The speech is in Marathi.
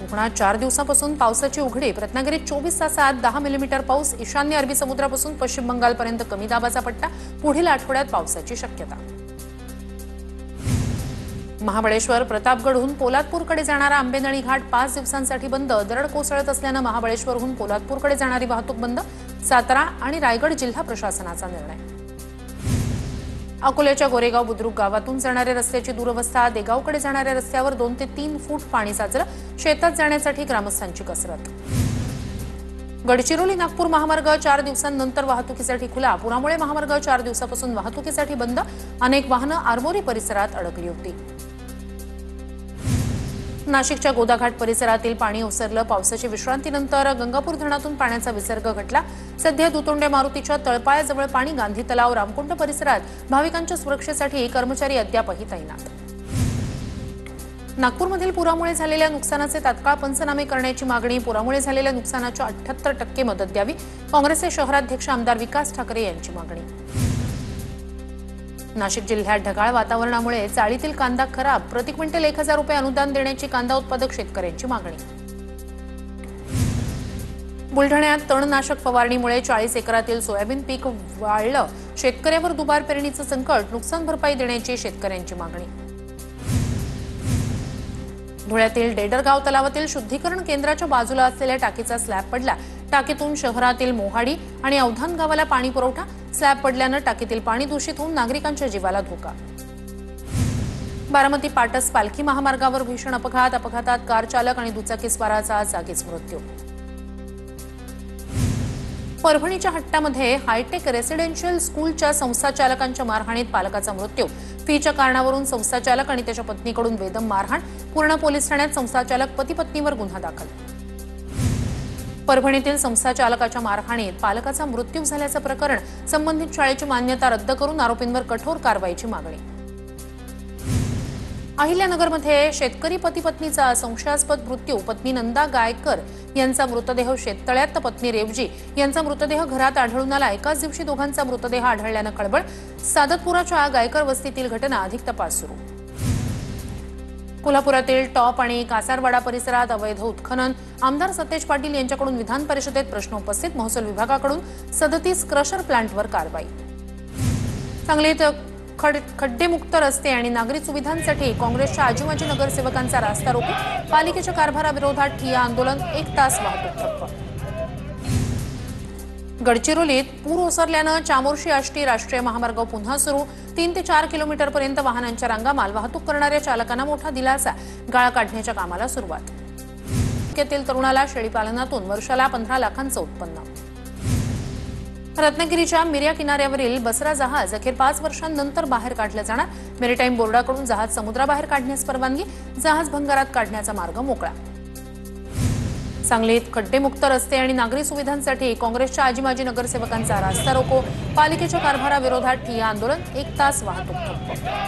कोकणात 4 दिवसापासून पावसाची उघडीप. रत्नागिरीत 24 तासात 10 मिलीमीटर पाऊस. ईशान्य अरबी समुद्रापासून पश्चिम बंगालपर्यंत कमी दाबाचा पट्टा. पुढील आठवड्यात पावसाची शक्यता. महाबळेश्वर प्रतापगडहून पोलादपूरकडे जाणारा आंबेनळी घाट 5 दिवसांसाठी बंद. दरड कोसळत असल्याने महाबळेश्वरहून पोलादपूरकडे जाणारी वाहतूक बंद. सातारा आणि रायगड जिल्हा प्रशासनाचा निर्णय. अकोल्याच्या गोरेगाव बुद्रुक गावातून जाणाऱ्या रस्त्याची दुरवस्था. देगावकडे जाणाऱ्या रस्त्यावर 2 ते 3 फूट पाणी साचलं. शेतात जाण्यासाठी ग्रामस्थांची कसरत. गडचिरोली नागपूर महामार्ग 4 दिवसांनंतर वाहतुकीसाठी खुला. पुरामुळे महामार्ग 4 दिवसापासून वाहतुकीसाठी बंद. अनेक वाहनं आरमोरी परिसरात अडकली होती. नाशिकच्या गोदाघाट परिसरातील पाणी ओसरलं. पावसाची विश्रांतीनंतर गंगापूर धरणातून पाण्याचा विसर्ग घटला. सध्या दुतोंड्या मारुतीच्या तळपायाजवळ पाणी. गांधी तलाव रामकुंड परिसरात भाविकांच्या सुरक्षेसाठी कर्मचारी अद्यापही तैनात. नागपूरमधील पुरामुळे झालेल्या नुकसानाचे तात्काळ पंचनामे करण्याची मागणी. पुरामुळे झालेल्या नुकसानाच्या 78% मदत द्यावी. काँग्रेसचे शहराध्यक्ष आमदार विकास ठाकरे यांची मागणी. नाशिक जिल्ह्यात ढगाळ वातावरणामुळे चाळीतील कांदा खराब. प्रति क्विंटल 1000 रुपये अनुदान देण्याची कांदा उत्पादक शेतकऱ्यांची मागणी. बुलढाण्यात तणनाशक फवारणीमुळे 40 एकरातील सोयाबीन पीक वाळलं. शेतकऱ्यावर दुबार पेरणीचं संकट. नुकसान भरपाई देण्याची शेतकऱ्यांची मागणी. धुळ्यातील डेडरगाव तलावातील शुद्धीकरण केंद्राच्या बाजूला असलेल्या टाकीचा स्लॅब पडला. टाकीतून शहरातील मोहाडी आणि अवधान गावाला पाणी पुरवठा. स्लॅब पडल्यानं टाकीतील पाणी दूषित होऊन नागरिकांच्या जीवाला धोका. बारामती पाटस पालखी महामार्गावर भीषण अपघात. अपघातात कार चालक आणि दुचाकीस्वाराचा जागीच मृत्यू. परभणीच्या हट्टामध्ये हायटेक रेसिडेन्शियल स्कूलच्या संस्थाचालकांच्या मारहाणीत पालकाचा मृत्यू. फीच्या कारणावरून संस्थाचालक आणि त्याच्या पत्नीकडून बेदम मारहाण. पूर्णा पोलीस ठाण्यात संस्थाचालक पती पत्नीवर गुन्हा दाखल. परभणीतील संस्थाचालकाच्या मारहाणीत पालकाचा मृत्यू झाल्याचं प्रकरण. संबंधित शाळेची मान्यता रद्द करून आरोपींवर कठोर कारवाईची मागणी. अहिल्यानगरमध्ये शेतकरी पती पत्नीचा संशयास्पद मृत्यू. पत्नी नंदा गायकर यांचा मृतदेह शेततळ्यात तर पत्नी रेवजी यांचा मृतदेह घरात आढळून आला. एकाच दिवशी दोघांचा मृतदेह आढळल्यानं खळबळ. सादतपुराच्या गायकर वस्तीतील घटना. अधिक तपास सुरू. कोल्हापुरातील टॉप आणि कासारवाडा परिसरात अवैध उत्खनन. आमदार सतेज पाटील यांच्याकडून विधान परिषदेत प्रश्न उपस्थित. महसूल विभागाकडून 37 क्रशर प्लांटवर कारवाई. सांगलीत खड्डेमुक्त रस्ते आणि नागरी सुविधांसाठी काँग्रेसच्या आजीमाजी नगरसेवकांचा रास्ता रोको. पालिकेच्या कारभाराविरोधात ठिय्या आंदोलन. 1 तास वाहतूक ठप्प. गडचिरोलीत पूर ओसरल्यानं चामोर्शी आष्टी राष्ट्रीय महामार्ग पुन्हा सुरू. 3 ते 4 किलोमीटरपर्यंत वाहनांच्या रांगा. मालवाहतूक करणाऱ्या चालकांना मोठा दिलासा. गाळ काढण्याच्या कामाला सुरुवात. तालुक्यातील तरुणाला शेळीपालनातून वर्षाला 15 लाखांचं उत्पन्न. रत्नागिरीच्या मिर्या किनाऱ्यावरील बसरा जहाज अखेर 5 वर्षांनंतर बाहेर काढलं जाणार. मेरिटाईम बोर्डाकडून जहाज समुद्राबाहेर काढण्यास परवानगी. जहाज भंगारात काढण्याचा मार्ग मोकळा. सांगलीत खड्डेमुक्त रस्ते आणि नागरी सुविधांसाठी काँग्रेसच्या आजीमाजी नगरसेवकांचा रास्ता रोको. पालिकेच्या कारभाराविरोधात ठिय्या आंदोलन. 1 तास वाहतूक ठप्प.